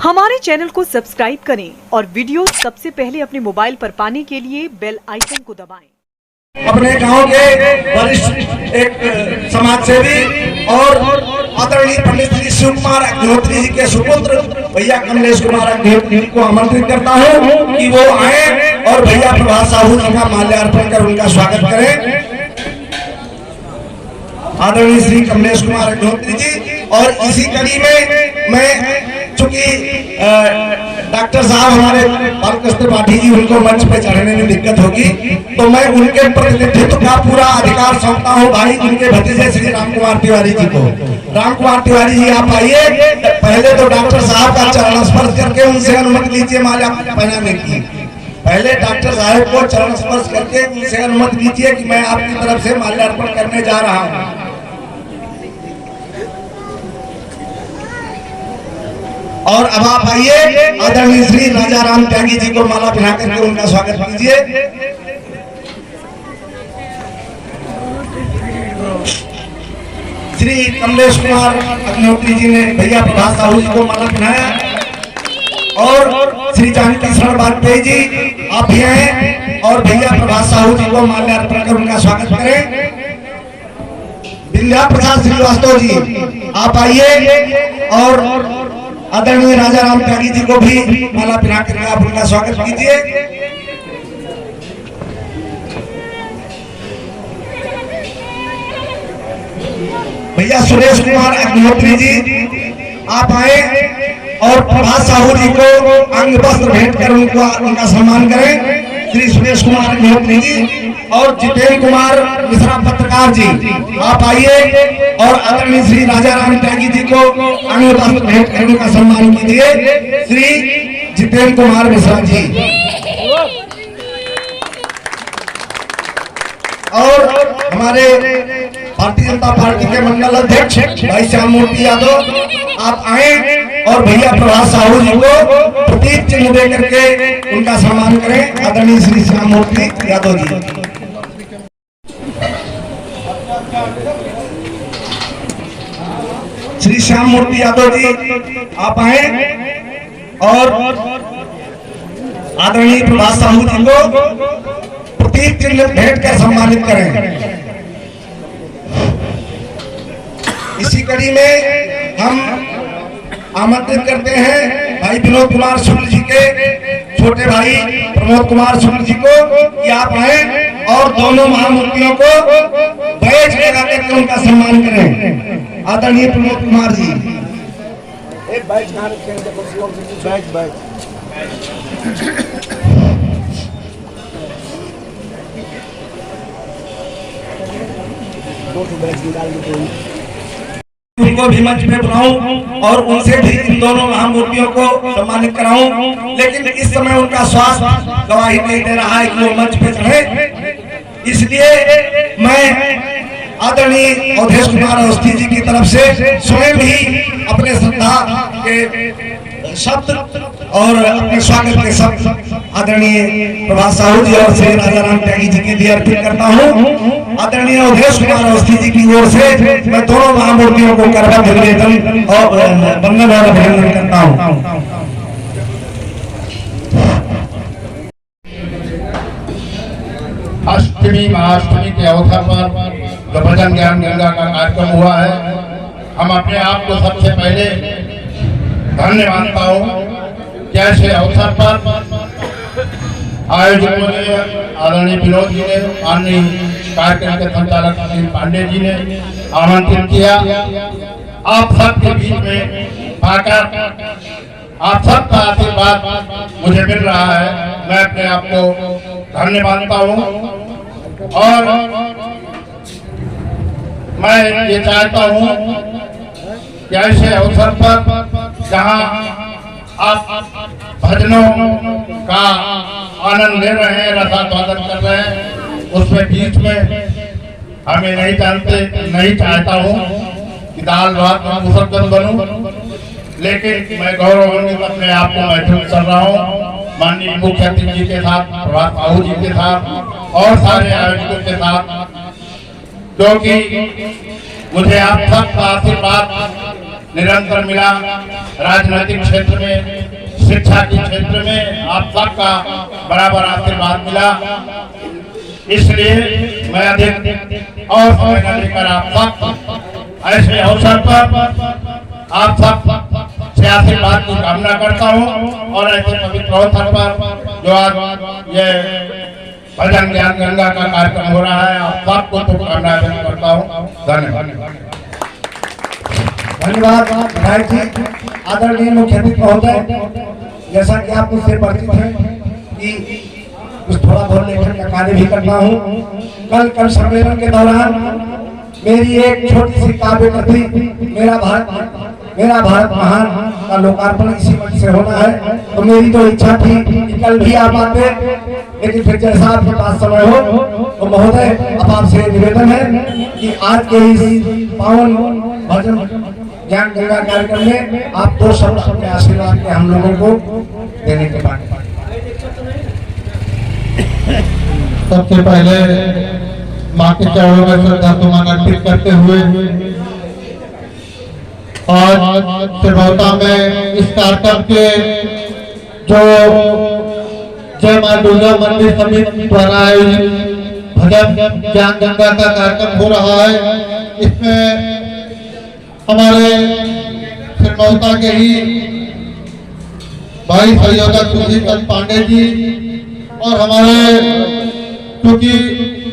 हमारे चैनल को सब्सक्राइब करें और वीडियो सबसे पहले अपने मोबाइल पर पाने के लिए बेल आइकन को दबाएं। अपने गांव के वरिष्ठ एक समाज सेवी और आदरणीय पंडित श्री शिव कुमार अग्निहोत्री जी के सुपुत्र भैया कमलेश कुमार अग्निहोत्री जी को आमंत्रित करता हूं कि वो आए और भैया प्रभात साहू जी का माल्यार्पण कर उनका स्वागत करें। आदरणीय श्री कमलेश कुमार अग्निहोत्री जी। और इसी कड़ी में मैं चूंकि डॉक्टर साहब हमारे बालकृष्ण पाठी जी उनको मंच पे चढ़ने में दिक्कत होगी तो मैं उनके प्रतिनिधित्व का पूरा अधिकार सौंपता हूं भाई उनके भतीजे श्री राम कुमार तिवारी जी को। राम कुमार तिवारी जी आप आइए। पहले तो डॉक्टर साहब का चरण स्पर्श करके उनसे अनुमति लीजिए माल्या पहनाने की। पहले डॉक्टर साहब को चरण स्पर्श करके उनसे अनुमति लीजिए कि मैं आपकी तरफ से माल्यार्पण करने जा रहा हूँ। और अब आप आइए आदरणीय श्री राजा राम त्यागी जी को माला पहना करके उनका स्वागत कीजिए। श्री कमलेश कुमार अग्निहोत्री जी ने भैया प्रभात साहू जी को माला पहनाया और श्री जानकी शरण वाजपेयी जी आप भी आए और भैया प्रभात साहू जी को माल्यार्पण कर उनका स्वागत करें। विंध्या प्रसाद श्रीवास्तव जी आप आइए और आदरणीय राजा राम त्यागी जी को भी माला पहना करके आप उनका स्वागत कीजिए। भैया सुरेश कुमार अग्निहोत्री जी आप आए और प्रभात साहू जी को अंग वस्त्र भेंट कर उनका सम्मान करें। श्री सुरेश कुमार अग्निहोत्री जी और जितेंद्र कुमार मिश्रा पत्रकार जी आप आइए और आदरणीय श्री राजा राम त्यागी जी को अंग वस्त्र भेंट करने का सम्मान कीजिए। श्री जितेंद्र कुमार मिश्रा जी और हमारे भारतीय जनता पार्टी के मंडल अध्यक्ष भाई श्याम मूर्ति यादव आप आए और भैया प्रभात साहू जी को प्रतीक चिन्ह दे करके उनका सम्मान करें। आदरणीय श्री श्याम मूर्ति यादव जी। श्री श्याम मूर्ति यादव जी आप आए और आदरणीय प्रभात साहू जी को प्रतीक चिन्ह भेंट कर सम्मानित करें। इसी कड़ी में हम आमंत्रित करते हैं भाई विनोद कुमार शुक्ल जी के छोटे भाई प्रमोद कुमार शुक्ल जी को कि आप आए और दोनों महामूर्तियों को बैच लगा करके उनका सम्मान करें। आदरणीय प्रमोद कुमार जी एक बैच कहाँ रखेंगे? उनको भी मंच पे बुलाऊं और उनसे भी इन दोनों महामूर्तियों को सम्मानित कराऊं, लेकिन इस समय उनका स्वास्थ्य गवाही नहीं दे रहा है कि वो मंच पे चढ़े। इसलिए मैं आदरणीय अवधेश कुमार अवस्थी जी की तरफ से स्वयं ही अपने श्रद्धा के शब्द और अपने स्वागत के शब्द आदरणीय प्रभात साहू जी और श्री राजा राम त्यागी जी के लिए अर्पित करता हूँ। आदरणीय अवधेश कुमार अवस्थी जी की ओर से मैं दोनों महामूर्तियों को करबद्ध निवेदन और वंदन और अभिनंदन करता हूँ। अष्टमी महाअष्टमी के अवसर पर जो भजन ज्ञान गंगा का कार्यक्रम हुआ है, हम अपने आप को सबसे पहले धन्य मानता हूँ। जैसे अवसर पर आयोजकों ने आदरणीय विनोद जी ने, माननीय कार्यक्रम के संचालक श्री पांडे जी ने आमंत्रित किया। आप सबके बीच में आकर आप सबका आशीर्वाद मुझे मिल रहा है। मैं अपने आप को धन्य मानता हूँ और मैं ये चाहता हूँ कि ऐसे अवसर पर जहाँ आप भजनों का आनंद ले रहे हैं, रसास्वादन कर रहे हैं, उसमें बीच में हमें नहीं चाहता हूँ कि दाल भात में मुसद्दन बनूं, लेकिन मैं गौरवान्वित अपने आप को महसूस कर रहा हूँ। माननीय मुख्य अतिथि जी के साथ, प्रभात साहू जी के साथ और सारे आयोजकों के साथ, क्योंकि मुझे आप सबका आशीर्वाद निरंतर मिला। राजनीतिक क्षेत्र में, शिक्षा के क्षेत्र में आप सबका बराबर आशीर्वाद मिला। इसलिए मैं अधिक और समय न लेकर आप सब ऐसे अवसर पर आप सब से आशीर्वाद की कामना करता हूँ और ऐसे पवित्र अवसर पर जो आज ये भजन ज्ञान गंगा का कार्यक्रम हो रहा है, आप सबको शुभकामनाएं व्यक्त करता हूँ। धन्यवाद। धन्यवाद विधायक जी। आदरणीय मुख्यातिथि महोदय, जैसा कि आप मुझसे परिचित हैं कि कुछ थोड़ा बहुत लेखन का कार्य भी करता हूँ। कल सम्मेलन के दौरान मेरी एक छोटी सी काव्य कृति मेरा भारत महान का लोकार्पण इसी मंच से होना है। तो मेरी तो इच्छा थी कि कल भी आप आते, लेकिन फिर जैसा आपके पास समय हो तो महोदय अब आपसे निवेदन है कि आज के इस पावन भजन ज्ञान गंगा कार्यक्रम में आप दो शब्द अपने आशीर्वाद के हम लोगों को देने के बाद। सबसे पहले माँ के चरणों में श्रद्धा सुमन अर्पित करते हुए आज सिरमौता में इस कार्यक्रम के जो जय मां दुर्गा मंदिर समिति द्वारा आयोजित भजन ज्ञान गंगा का कार्यक्रम हो रहा है, इसमें हमारे सिरमौता के ही भाई सहयोजक सुशील चंद पांडे जी और हमारे, क्योंकि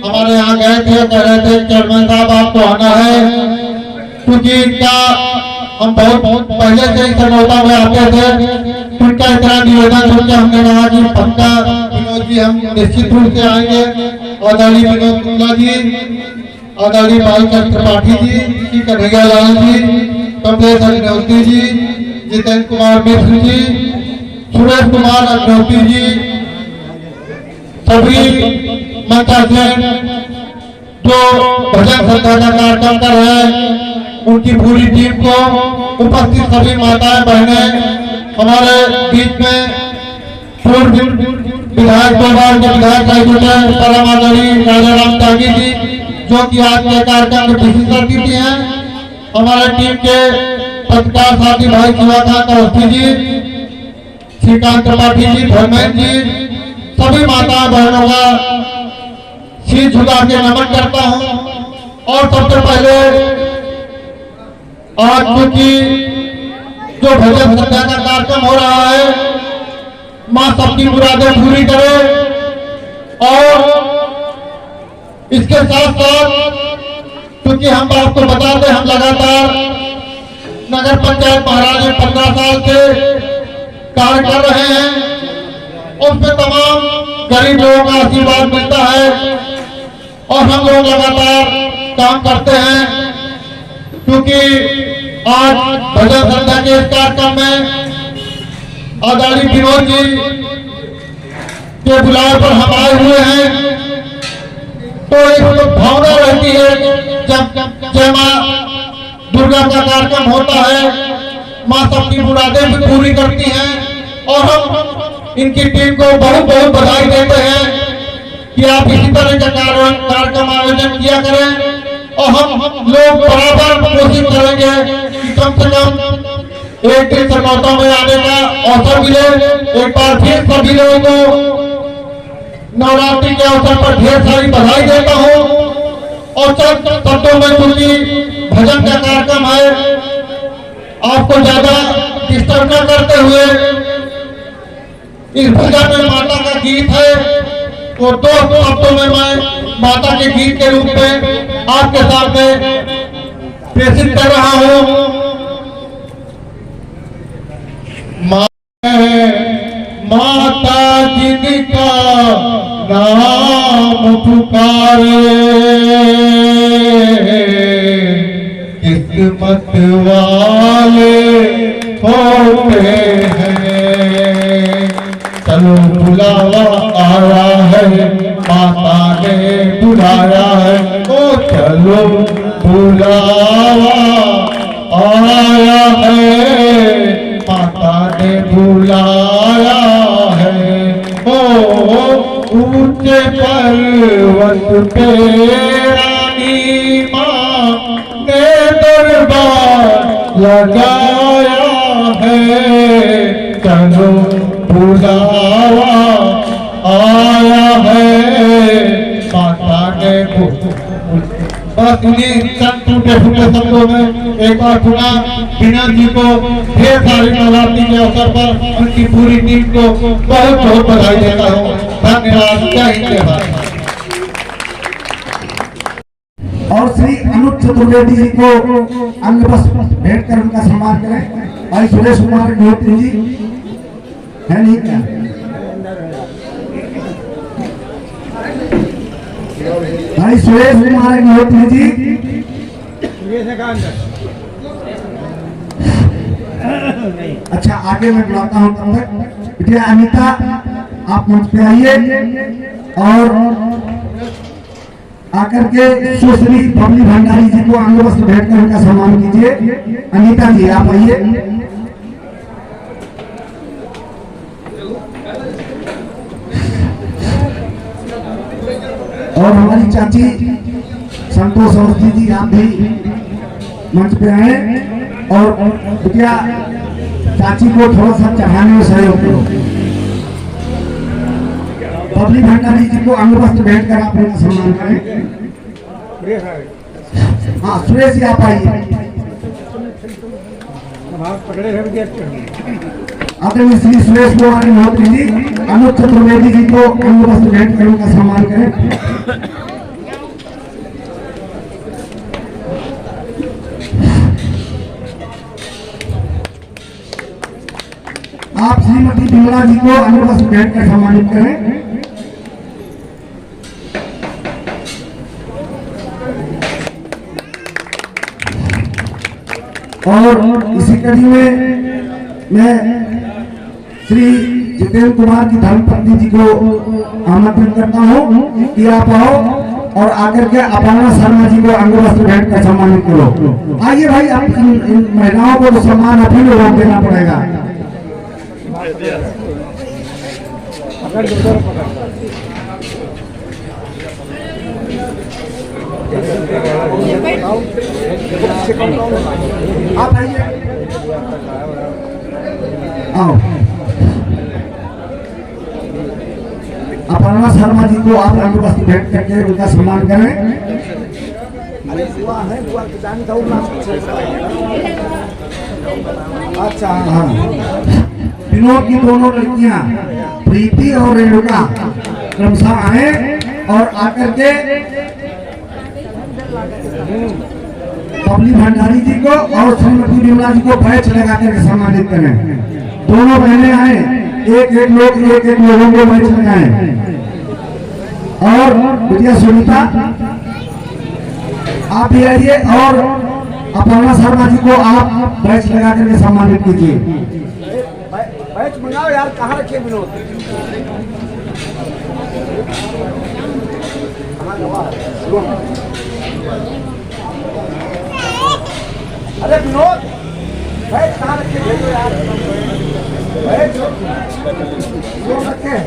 हमारे यहाँ गए थे, कह रहे थे चेयरमैन साहब आपको आना है, क्योंकि क्या हम बहुत पहले से ही सिरमौता में आते थे। उनका इतना निवेदन सुन के हमने कहा कि पक्का विनोद जी हम निश्चित रूप से आएंगे। आदरणीय विनोद शुक्ला जी, आदरणीय बालचंद्र त्रिपाठी जी, कन्हैया लाल जी, कमलेश अग्निहोत्री जी, जितेंद्र कुमार मिश्र जी, सुरेश कुमार अग्निहोत्री जी, सभी मंचासीन जो भजन श्रद्धा का कार्यक्रम कर रहे हैं, उनकी पूरी टीम को, उपस्थित सभी माताएं बहनें, हमारे बीच में पूर्व विधायक गोपाल के विधायक रह चुके परम आदरणीय राजा राम त्यागी जी, जो कि आज के कार्यक्रम में विशिष्ट अतिथि हैं, हमारे टीम के पत्रकार साथी भाई शिवाकांत अवस्थी जी, श्रीकांत त्रिपाठी जी, धर्मेंद्र जी, सभी माता बहनों का शीश झुका के नमन करता हूं। और सबसे पहले आज क्योंकि जो भजन श्रद्धा का कार्यक्रम हो रहा है, मां सबकी मुरादें पूरी करे और इसके साथ साथ क्योंकि हम आपको बता दें, हम लगातार नगर पंचायत महाराज में 15 साल से कार्य कर रहे हैं, उसमें तमाम गरीब लोगों का आशीर्वाद मिलता है और हम लोग लगातार काम करते हैं। क्योंकि आज भजन श्रद्धा के इस कार्यक्रम में आदरणीय विनोद जी के बुलाए पर हम आए हुए हैं, तो एक भावना रहती है जब जय मां दुर्गा का कार्यक्रम होता है, मां सबकी मुरादें भी पूरी करती हैं और हम इनकी टीम को बहुत बहुत बधाई देते हैं कि आप इसी तरह का कार्यक्रम आयोजन किया करें और हम लोग बराबर कोशिश करेंगे कि कम से कम एक दिन सिरमौता में आने का अवसर मिले। एक बार फिर सभी लोगों को नवरात्रि के अवसर पर ढेर सारी बधाई देता हूँ और चंद शब्दों में क्योंकि भजन का कार्यक्रम है, आपको ज्यादा डिस्टर्ब न करते हुए इस भजन में माता का गीत है, तो दो शब्दों में मैं माता के गीत के रूप में आपके सामने प्रेषित कर रहा हूँ। माता जिनका नाम पुकारे, किस्मत वाले होते हैं। चलो बुलावा आया है, माता ने बुलाया है, ओ चलो बुलावा आया है, माता ने बुलाया है। ओ ऊंचे पर्वत पे रानी माँ ने दरबार लगाया है, चलो बुलावा आया है, माता ने बस इन्हीं चंद टूटे फूटे शब्दों में एक बार पुनः विनोद जी को ढेर सारी नवरात्रि के अवसर पर उनकी पूरी टीम को बहुत बहुत बधाई देता हूँ। धन्यवाद। जय हिंद जय भारत। और श्री अनुज चतुर्वेदी जी को अंग वस्त्र भेंट कर उनका सम्मान करें। भाई सुरेश कुमार अग्निहोत्री जी है नहीं क्या? भाई सुरेश कुमार अग्निहोत्री जी अच्छा आगे मैं बुलाता हूँ। तब तक बिटिया अनीता आप मंच पे आइए और आकर के सुश्री बबली भंडारी जी को अंग वस्त्र भेंट कर उनका सम्मान कीजिए। अनीता जी आप आइए। और हमारी चाची संतोष अवस्थी जी आप भी मंच पे आए और बिटिया चाची को थोड़ा सा चढ़ाने में सहयोग करो। बबली भंडारी जी को अंग वस्त्र भेंट कर आप उनका सम्मान करें। हाँ सुरेश जी आप आइए। आदरणीय श्री सुरेश कुमार अग्निहोत्री जी अनुज चतुर्वेदी जी को अंग वस्त्र भेंट कर उनका सम्मान करें। आप श्रीमती बिमला जी को अंग वस्त्र भेंट कर सम्मानित करें। और इसी कड़ी में मैं श्री जितेंद्र कुमार की धर्मपत्नी जी को आमंत्रित करता हूँ कि आप आओ और आकर के अपर्णा शर्मा जी को अंग वस्त्र भेंट कर सम्मानित करो। आइए भाई, आप इन महिलाओं को तो सम्मान अपने लोगों को देना पड़ेगा। आप आइए, आओ। अपर्णा शर्मा जी को आप अंग वस्त्र भेंट करके उनका सम्मान करें। अच्छा हाँ, विनोद की दोनों लड़कियां प्रीति और रेणुका क्रमशः आए और आकर के बबली भंडारी जी को और श्रीमती बिमला जी को बैच लगा करके सम्मानित करें। दोनों बहनें आए, एक एक लोगों को बैच लगाएं। और बिटिया सुनीता आप भी आइए और अपर्णा शर्मा जी को आप बैच लगा करके सम्मानित कीजिए। बैच मंगाओ यार, कहाँ रखे विनोद? अरे विनोद बैच कहाँ रखे? भेजो यार, बैच रखे।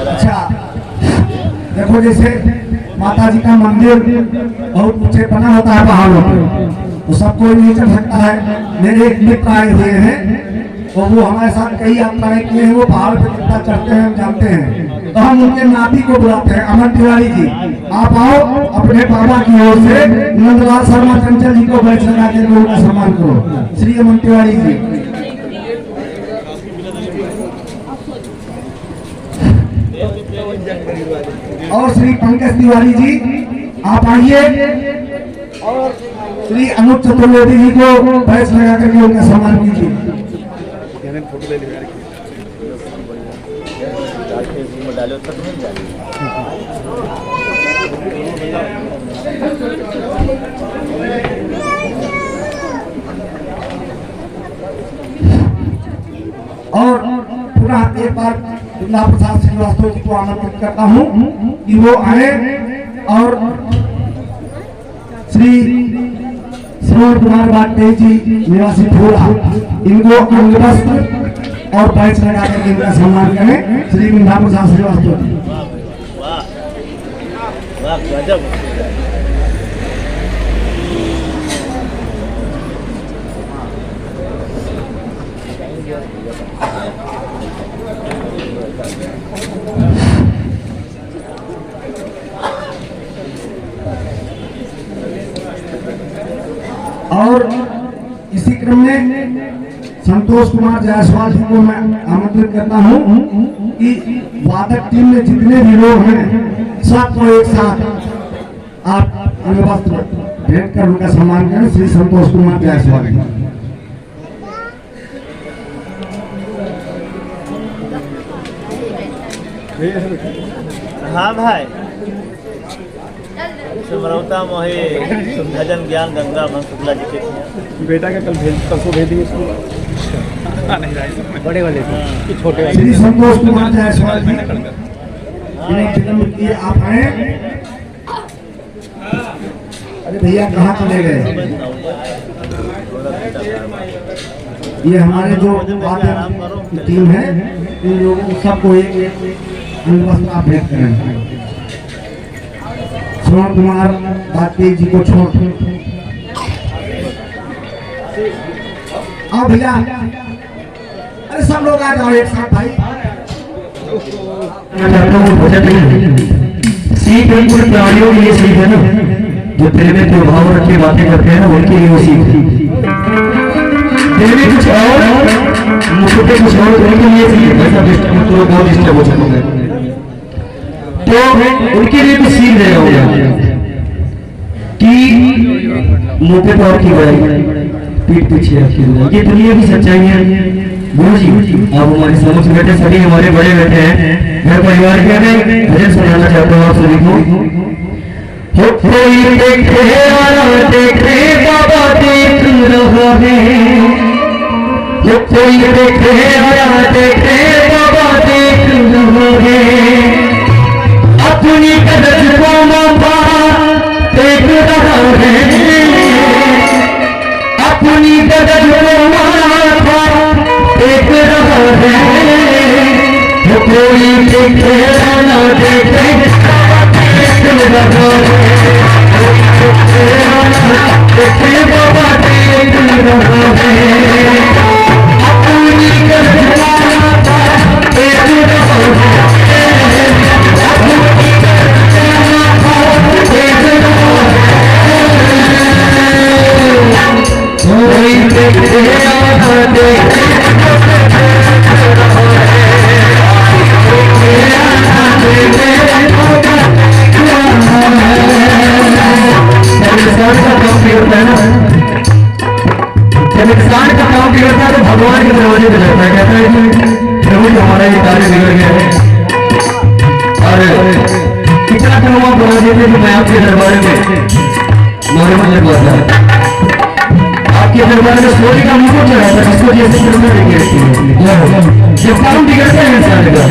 अच्छा देखो, जैसे माता जी का मंदिर बहुत ऊंचे बना होता है पहाड़ों पे, तो सब कोई नहीं चढ़ सकता है। मेरे एक मित्र आए हुए हैं और वो हमारे साथ कई यात्राएं किए हैं, वो पहाड़ पे कितना चढ़ते हैं हम जानते हैं। तो हम उनके नाती को बुलाते हैं, अमन तिवारी जी आप आओ, अपने बाबा की ओर से नंदलाल शर्मा चंचल जी को बैच लगा के उनका सम्मान करो। श्री अमन तिवारी जी और श्री पंकज तिवारी जी आप आइए और श्री अनुज चतुर्वेदी जी को बैच लगा करके उनका सम्मान कीजिए। और पूरा एक बार दुर्गा प्रसाद श्रीवास्तव जी को आमंत्रित करता हूँ कि वो आए और श्री श्रवण कुमार वाजपेयी जी निवासी भोला, इनको अंग वस्त्र और पैच लगा करके इनका सम्मान करें। श्री विंध्या प्रसाद श्रीवास्तव जी। और इसी क्रम में संतोष कुमार जायसवाल जी को मैं आमंत्रित करता हूं कि वादक टीम में जितने भी लोग हैं सबको एक साथ आप अंगवस्त्र भेंट कर उनका सम्मान करें। श्री संतोष कुमार जायसवाल जी। हाँ भाई, सुमरौता मोहे भजन ज्ञान गंगा मन शुक्ला जी के बेटा का कल परसों भेज दिए स्कूल। बड़े वाले छोटे वाले। श्री संतोष कुमार जायसवाल जी इन्हें जन्म किए आप हैं। अरे भैया कहाँ चले गए? ये हमारे जो वादक टीम है इन लोगों को सबको एक अंगवस्त्र आप भेंट करें। श्रवण कुमार वाजपेयी जी को छोड़ आओ भैया। अरे सब लोग आ जाओ एक साथ भाई। सीख बिल्कुल प्राणियों के लिए सीख है ना, जो दिल में प्रभाव रखे बातें करते हैं ना उनके लिए वो सीख थी। दिल में कुछ और मुख पे कुछ और उनके लिए सीख ऐसा डिस्टर्ब तो बहुत डिस्टर्ब हो सकते तो उनके लिए भी सीख रहे होगा कि मुंह पे और की बुराई पीठ पीछे आपकी बुराई। ये दुनिया की सच्चाई है। गुरु जी आप हमारे समझ बैठे सभी हमारे बड़े बैठे हैं, घर परिवार के मैं भजन सुनाना चाहता हूँ आप सभी को। हो कोई देखे देखे बाबा देख रहा है, हो कोई देखे देखे बाबा देख रहा है, अपनी कदर को मापा देख रहा है, अपनी कदर को मापा देख रहा है, वो कोई देखे ना देखे देख रहा है, देखे बाबा देख रहा है, अपनी कदर को मापा देख रहा है, कोई देखे ना देखे जब इंसान का काम बिगड़ता है तो भगवान के दरवाजे पे जाता है, कहता है कि प्रभु हमारा ये कार्य बिगड़ गया है और कितना करूँगा बना देते कि मैं आपके दरबार में मारे मन लगवाता है। आपके दरबार में सोने का मुकुट चढ़ा था जिसको जैसे करुणा देखिए जब काम बिगड़ता है इंसान का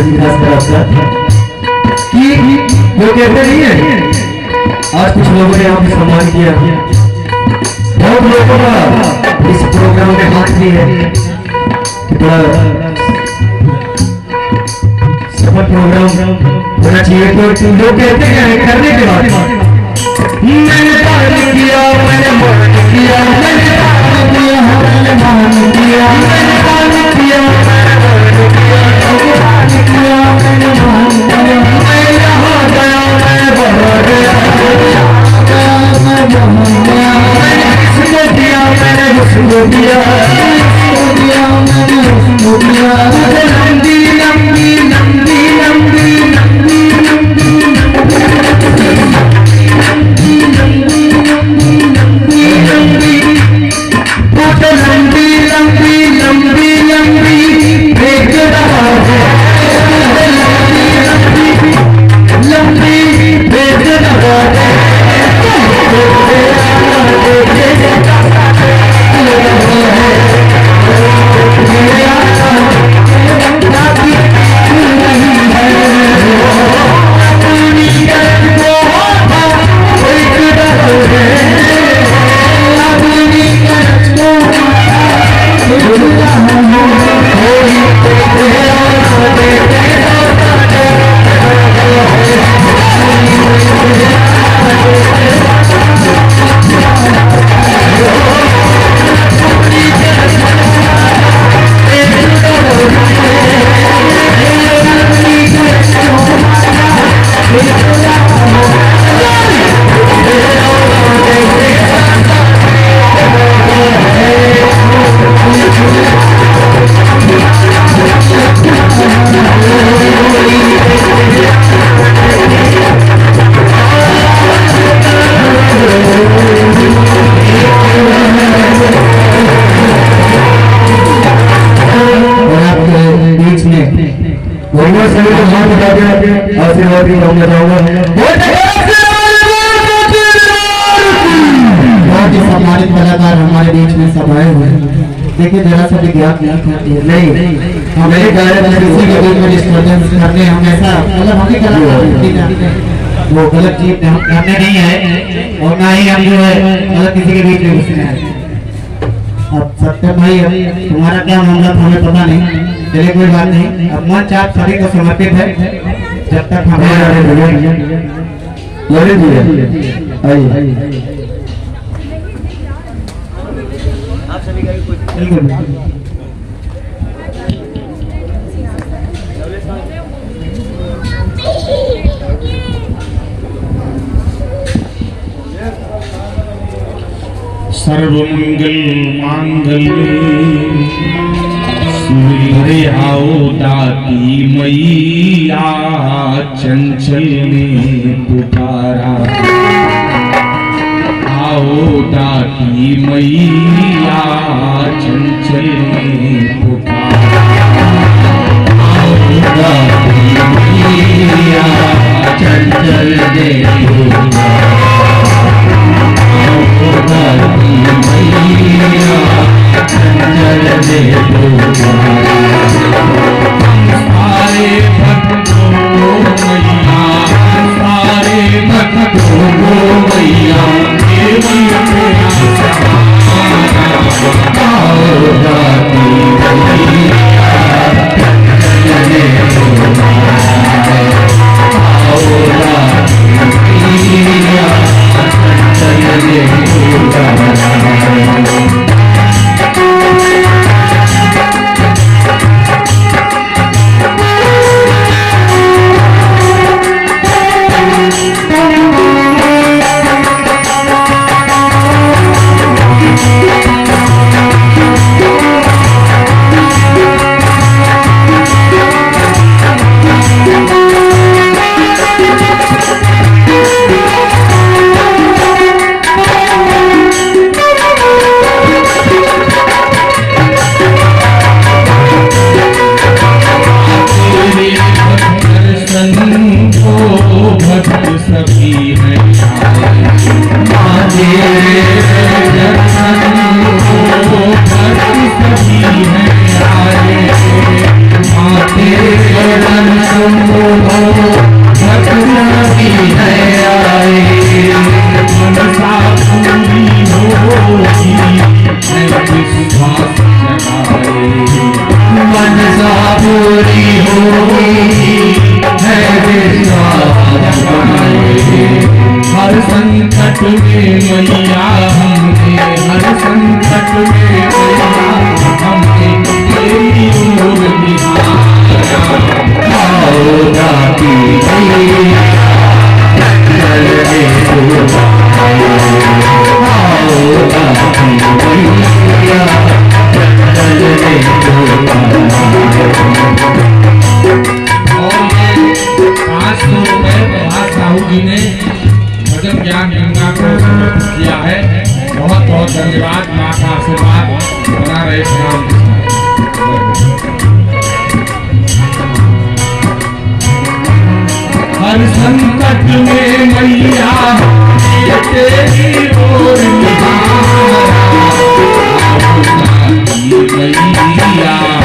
विकास करा कि वो कहते नहीं है, आज कुछ लोगों ने आपको सम्मान किया, बहुत लोगों का इस प्रोग्राम में हाथ भी है कि बड़ा सफल प्रोग्राम होना चाहिए। तो लोग कहते हैं करने के बाद मैंने पालन किया, मैंने मान किया, मैंने पालन किया, मैंने मान किया, मैंने पालन किया, मैंने किया, मैंने मान किया, मैं यहाँ गया, मैं बाहर गया, मैं वहाँ गया, मैंने किसको दिया, मैंने उसको दिया, मैंने उसको दिया, लंबी लंबी लंबी लंबी लंबी आशीर्वाद भी कहूँगा चाहूँगा बहुत ही सम्मानित कलाकार हमारे बीच में सब आए हुए हैं। देखिए जरा सा विज्ञान नहीं हमें किसी के बीच में डिस्टर्बेंस करने हमेशा मतलब हमें कलाकार वो गलत चीज करने नहीं है और ना ही हम जो है मतलब किसी के बीच में घुसने हैं। अब सत्यम भाई तुम्हारा क्या मामला था हमें पता नहीं, चलिए कोई बात नहीं। अब मंच आप सभी को समर्पित है, जब तक हमें आप सभी का सर्वमंगल मांगल्ये शिवे आओ दाती मैया, चंचल ने पुकारा आओ दाती मैया, चंचल ने पुकारा आओ दाती मैया, चंचल ने पुकारा आओ दाती मैया, चंचल ने पुकारा सारे भक्तों को मैया, सारे भक्तों को मैया, आओ दाती मैया, धन्यवाद। माँ का आशीर्वाद बना रहे। प्रणाम। हर संकट में मैया ये तेरी ओर निहारा, मैया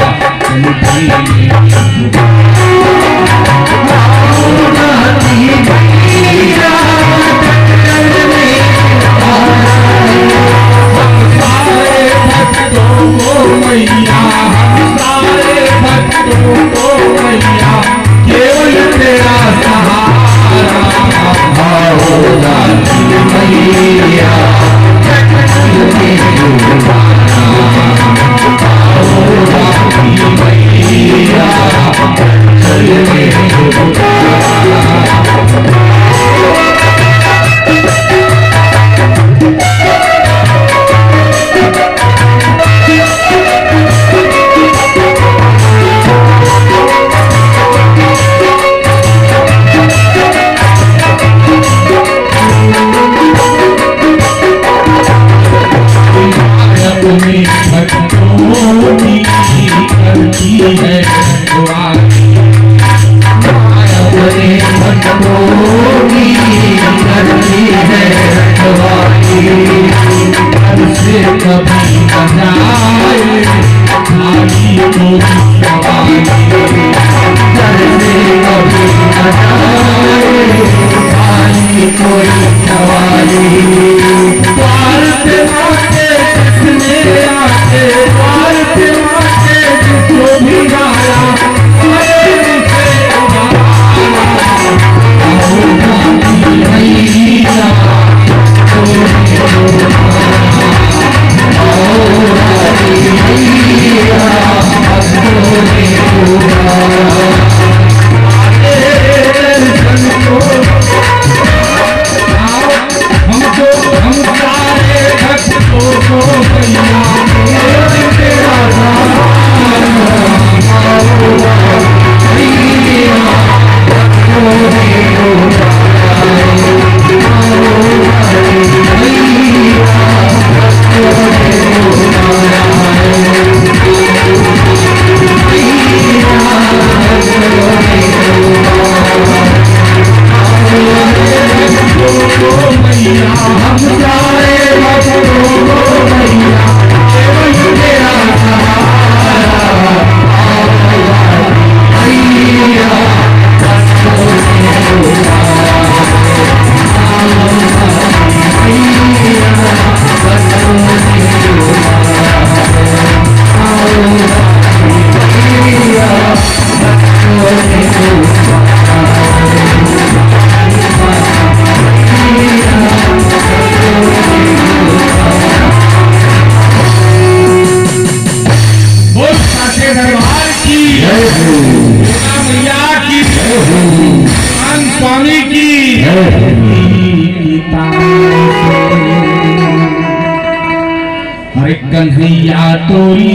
कन्हैया तोरी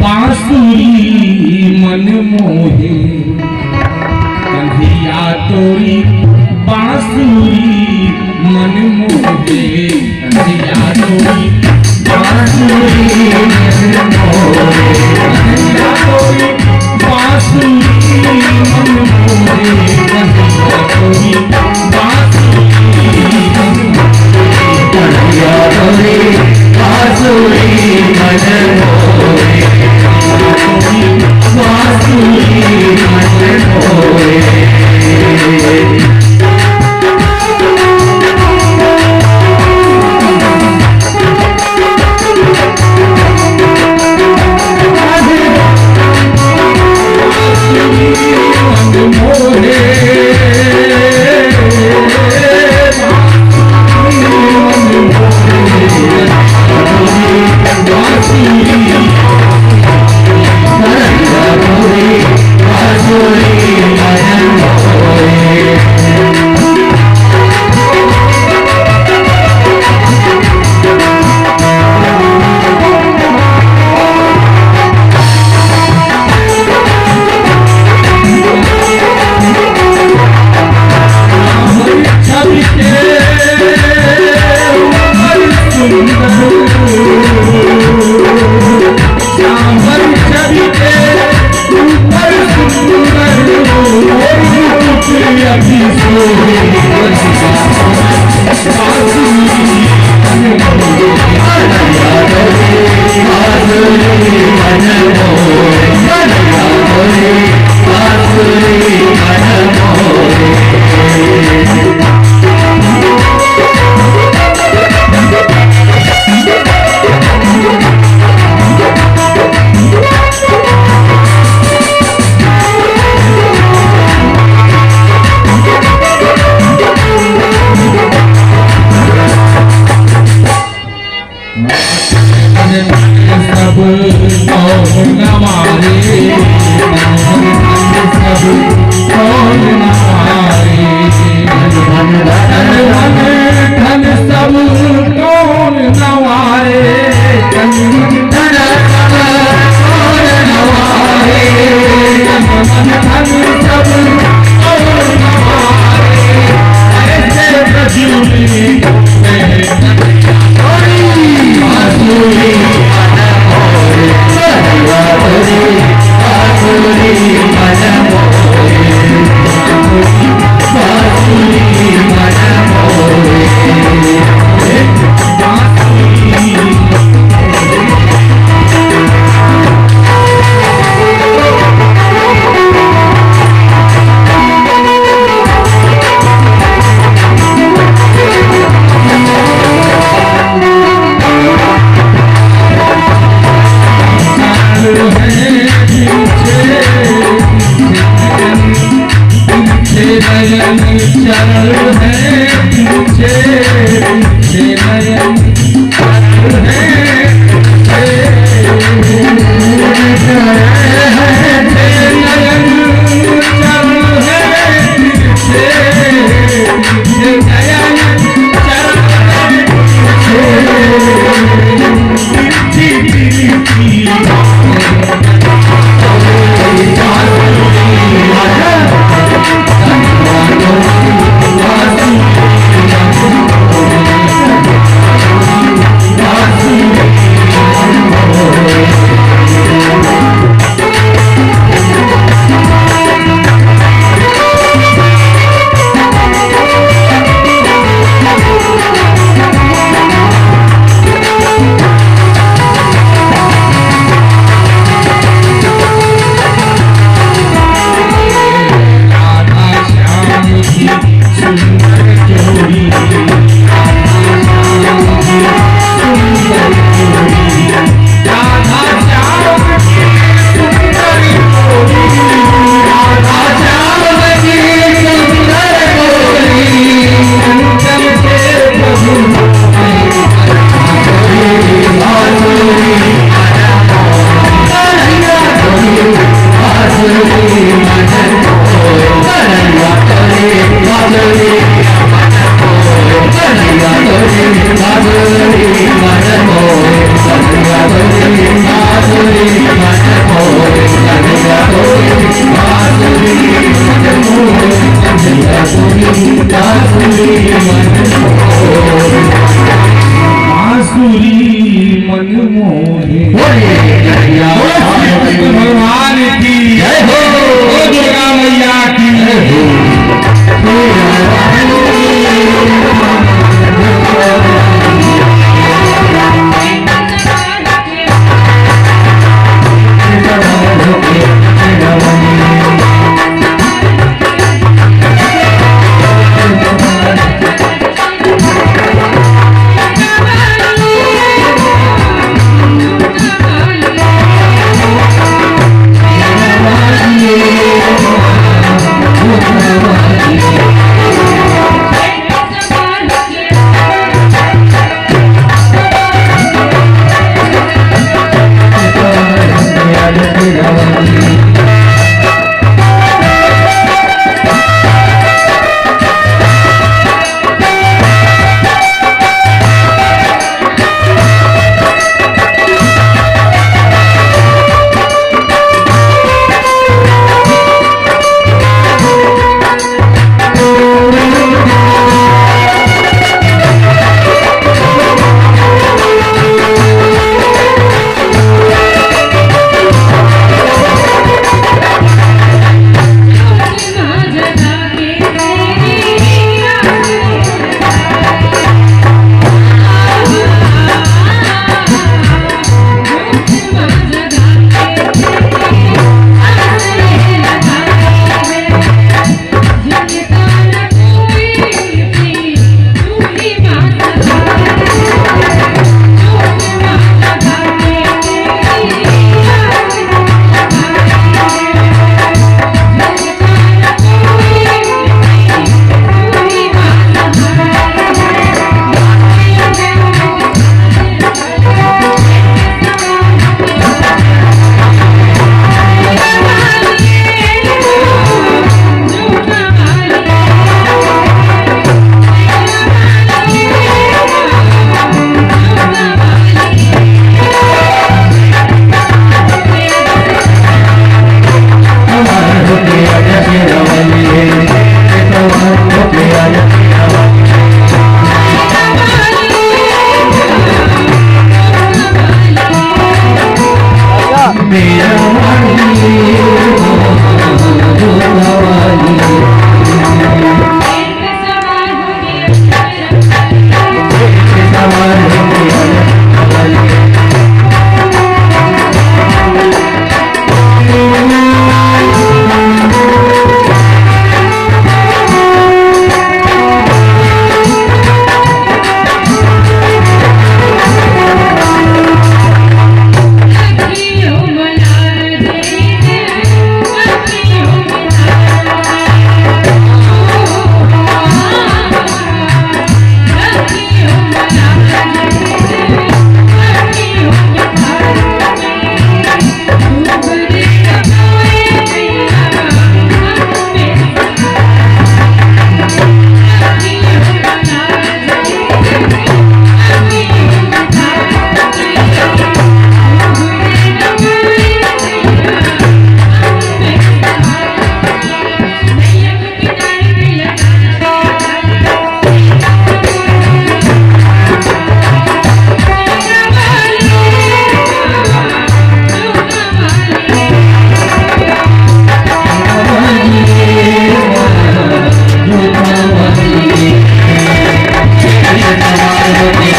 बांसुरी मन मोहे, कन्हैया तोरी बांसुरी मन मोहे, कन्हैया तोरी बांसुरी मन मोहे, कन्हैया तोरी बांसुरी मन मोहे, कन्हैया तोरी बांसुरी मन मोहे, कन्हैया तोरी बांसुरी मन मोहे, बांसुरी मन मोहे। नयन चालू है पीछे, से नयन चालू है पीछे।